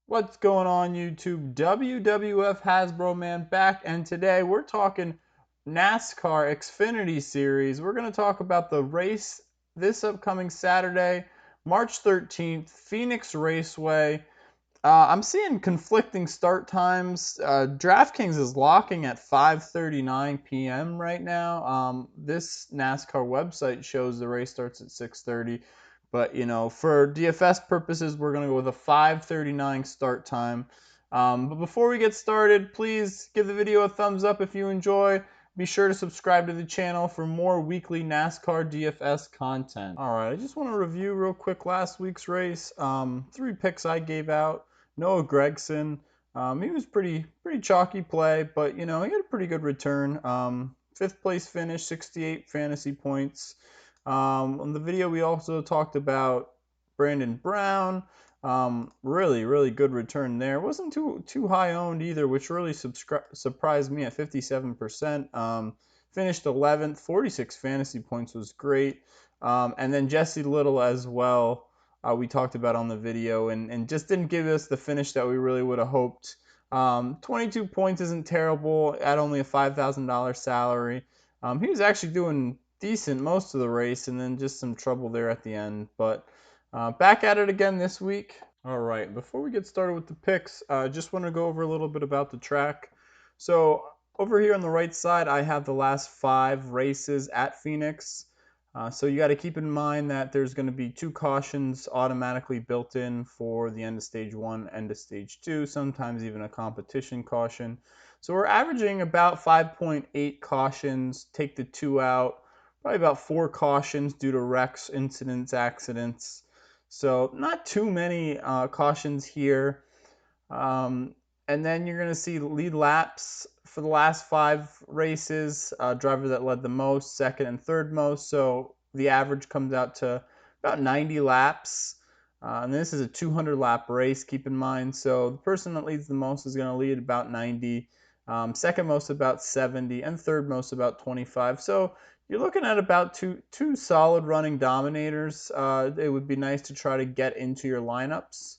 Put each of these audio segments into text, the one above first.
What's going on YouTube? WWF Hasbro Man back, and today we're talking NASCAR Xfinity Series. We're going to talk about the race this upcoming Saturday, March 13th, Phoenix Raceway. I'm seeing conflicting start times. DraftKings is locking at 5:39 p.m. right now. This NASCAR website shows the race starts at 6:30, but for DFS purposes, we're gonna go with a 5:39 start time. But before we get started, please give the video a thumbs up if you enjoy. Be sure to subscribe to the channel for more weekly NASCAR DFS content. All right, I just want to review real quick last week's race. 3 picks I gave out. Noah Gragson, he was pretty chalky play, but he had a pretty good return. 5th place finish, 68 fantasy points. On the video, we also talked about Brandon Brown. Really good return there. Wasn't too high owned either, which really surprised me at 57%. Finished 11th, 46 fantasy points was great. And then Jesse Little as well. We talked about on the video, and just didn't give us the finish that we really would have hoped. 22 points isn't terrible at only a $5,000 salary. He was actually doing decent most of the race, and then just some trouble there at the end. But back at it again this week. All right, before we get started with the picks, I just want to go over a little bit about the track. So over here on the right side, I have the last 5 races at Phoenix. So you got to keep in mind that there's going to be 2 cautions automatically built in for the end of stage 1, end of stage 2, sometimes even a competition caution. So we're averaging about 5.8 cautions, take the 2 out, probably about 4 cautions due to wrecks, incidents, accidents. So not too many cautions here. And then you're going to see lead laps for the last 5 races, driver that led the most, second and third most. So the average comes out to about 90 laps. And this is a 200 lap race, keep in mind. So the person that leads the most is going to lead about 90, second most about 70, and third most about 25. So you're looking at about two solid running dominators. It would be nice to try to get into your lineups.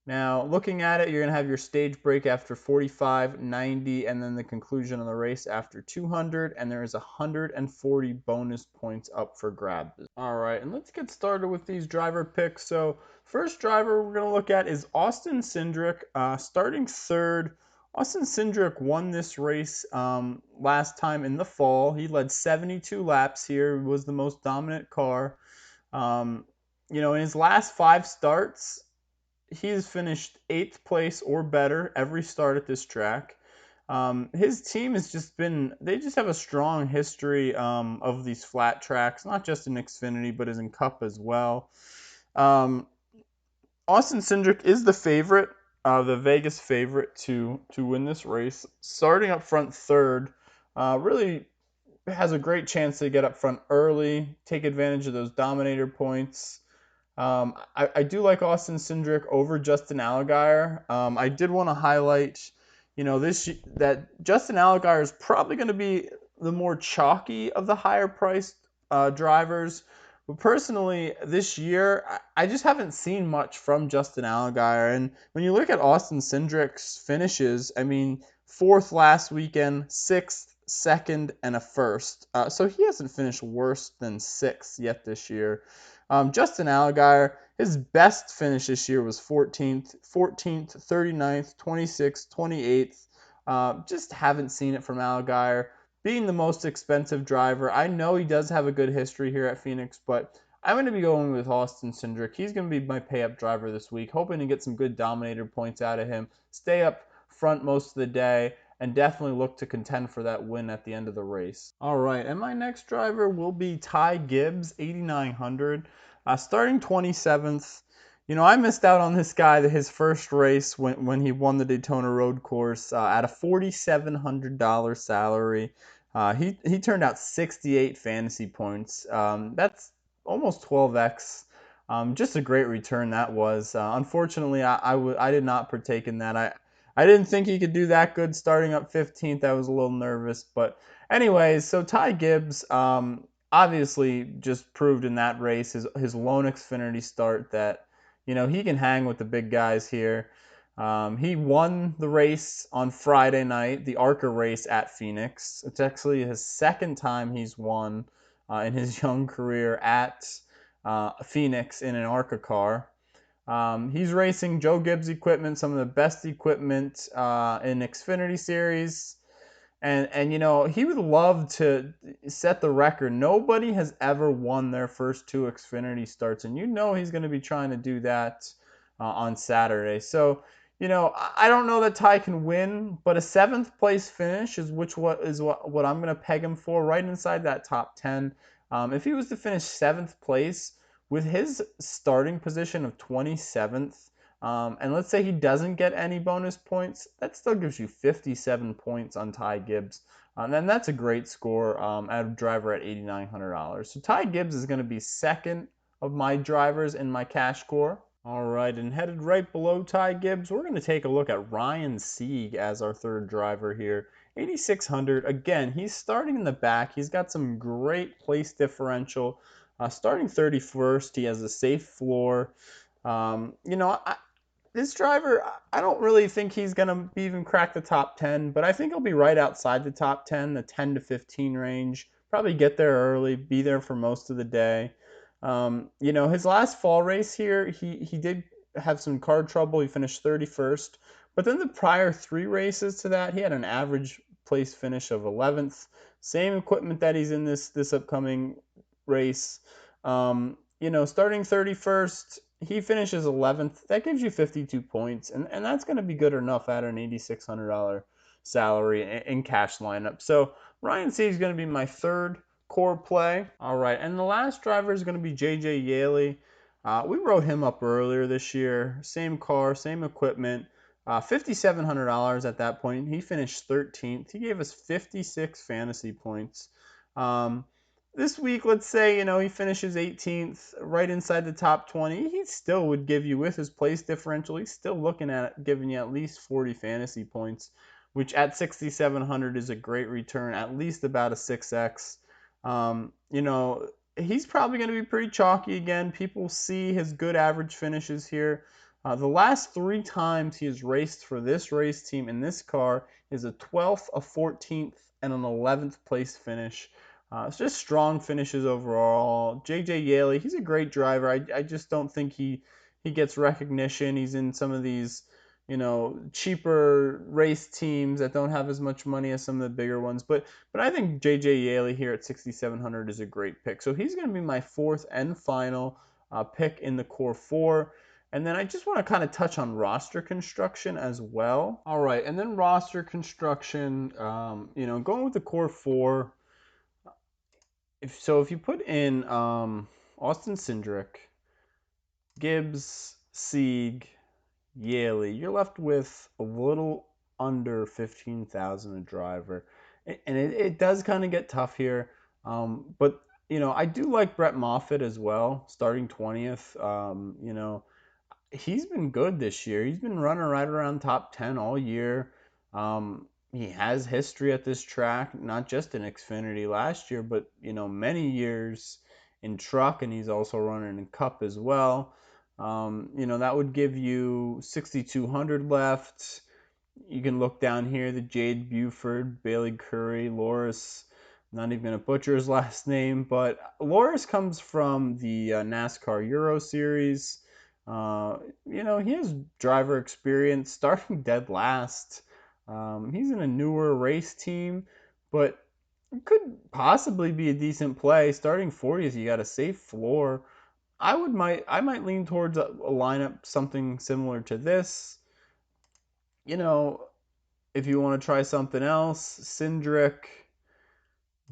Now, looking at it, you're going to have your stage break after 45, 90, and then the conclusion of the race after 200, and there is 140 bonus points up for grabs. All right, and let's get started with these driver picks. So, first driver we're going to look at is Austin Cindric, starting third. Austin Cindric won this race last time in the fall. He led 72 laps here, was the most dominant car. In his last 5 starts, he's finished 8th place or better every start at this track. His team has they just have a strong history of these flat tracks, not just in Xfinity, but as in Cup as well. Austin Cindric is the favorite, the Vegas favorite to win this race. Starting up front third, really has a great chance to get up front early, take advantage of those dominator points. I do like Austin Cindric over Justin Allgaier. I did want to highlight, that Justin Allgaier is probably going to be the more chalky of the higher priced drivers. But personally, this year, I just haven't seen much from Justin Allgaier. And when you look at Austin Cindric's finishes, I mean, 4th last weekend, 6th, 2nd, and a 1st. So he hasn't finished worse than 6th yet this year. Justin Allgaier, his best finish this year was 14th, 39th, 26th, 28th. Just haven't seen it from Allgaier. Being the most expensive driver, I know he does have a good history here at Phoenix, but I'm going to be going with Austin Cindric. He's going to be my pay-up driver this week, hoping to get some good dominator points out of him, stay up front most of the day, and definitely look to contend for that win at the end of the race. All right, and my next driver will be Ty Gibbs, 8,900. Starting 27th. I missed out on this guy his first race when he won the Daytona Road Course at a $4,700 salary. He turned out 68 fantasy points. That's almost 12x. Just a great return that was. Unfortunately, I did not partake in that. I didn't think he could do that good starting up 15th. I was a little nervous, but anyways, so Ty Gibbs, obviously just proved in that race, his lone Xfinity start, that he can hang with the big guys here. He won the race on Friday night, the ARCA race at Phoenix. It's actually his second time he's won in his young career at Phoenix in an ARCA car. He's racing Joe Gibbs equipment, some of the best equipment in Xfinity Series. And he would love to set the record. Nobody has ever won their first two Xfinity starts, and he's going to be trying to do that on Saturday. So I don't know that Ty can win, but a seventh place finish is what I'm going to peg him for, right inside that top 10. If he was to finish seventh place with his starting position of 27th, and let's say he doesn't get any bonus points, that still gives you 57 points on Ty Gibbs. And that's a great score at a driver at $8,900. So Ty Gibbs is going to be second of my drivers in my cash score. All right, and headed right below Ty Gibbs, we're going to take a look at Ryan Sieg as our third driver here. 8,600. Again, he's starting in the back. He's got some great place differential. Starting 31st, he has a safe floor. This driver, I don't really think he's going to even crack the top 10, but I think he'll be right outside the top 10, the 10 to 15 range. Probably get there early, be there for most of the day. His last fall race here, he did have some car trouble. He finished 31st. But then the prior three races to that, he had an average place finish of 11th. Same equipment that he's in this upcoming race. Starting 31st, he finishes 11th. That gives you 52 points, and that's going to be good enough at an $8,600 salary in cash lineup. So Ryan C is going to be my third core play. All right, and the last driver is going to be J.J. Yeley. We wrote him up earlier this year. Same car, same equipment. $5,700 at that point. He finished 13th. He gave us 56 fantasy points. This week, let's say, he finishes 18th, right inside the top 20. He still would give you, with his place differential, he's still looking at giving you at least 40 fantasy points, which at 6,700 is a great return, at least about a 6x. He's probably going to be pretty chalky again. People see his good average finishes here. The last three times he has raced for this race team in this car is a 12th, a 14th, and an 11th place finish. It's just strong finishes overall. J.J. Yeley, he's a great driver. I just don't think he gets recognition. He's in some of these, cheaper race teams that don't have as much money as some of the bigger ones. But I think J.J. Yeley here at 6,700 is a great pick. So he's going to be my fourth and final pick in the core four. And then I just want to kind of touch on roster construction as well. All right, and then roster construction, going with the core four. If you put in Austin Cindric, Gibbs, Sieg, Yeley, you're left with a little under 15,000 a driver, and it does kind of get tough here. But I do like Brett Moffitt as well, starting 20th. He's been good this year. He's been running right around top 10 all year. He has history at this track, not just in Xfinity last year, but many years in truck, and he's also running in Cup as well. That would give you 6,200 left. You can look down here, the Jade Buford, Bailey Curry, Loris. I'm not even going to butcher his last name, but Loris comes from the NASCAR Euro Series. He has driver experience, starting dead last. He's in a newer race team, but it could possibly be a decent play. Starting 40th, you got a safe floor. I might lean towards a lineup something similar to this. If you want to try something else, Cindric,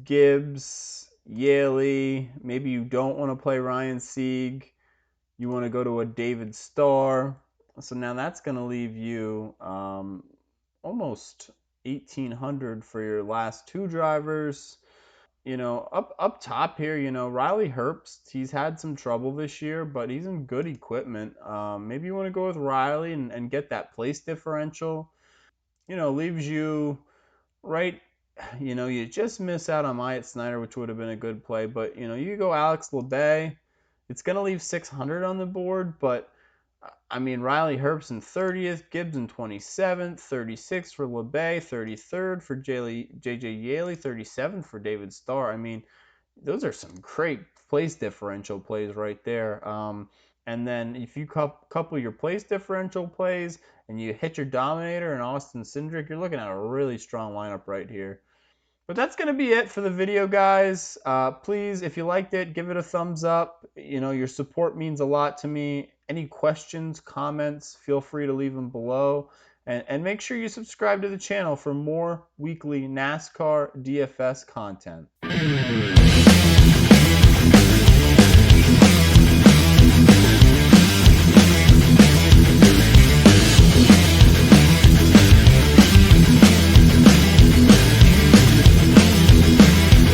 Gibbs, Yeley. Maybe you don't want to play Ryan Sieg. You want to go to a David Starr. So now that's going to leave you almost 1,800 for your last two drivers. Up top here, Riley Herbst, he's had some trouble this year, but he's in good equipment. Maybe you want to go with Riley and get that place differential. Leaves you right. You just miss out on Myatt Snyder, which would have been a good play. But you go Alex Labay. It's gonna leave 600 on the board, but I mean, Riley Herbst in 30th, Gibbs in 27th, 36th for LeBay, 33rd for J.J. Yeley, 37th for David Starr. I mean, those are some great place differential plays right there. And then if you couple your place differential plays and you hit your dominator and Austin Cindric, you're looking at a really strong lineup right here. But that's going to be it for the video, guys. Please, if you liked it, give it a thumbs up. You know, your support means a lot to me. Any questions, comments, feel free to leave them below. And make sure you subscribe to the channel for more weekly NASCAR DFS content.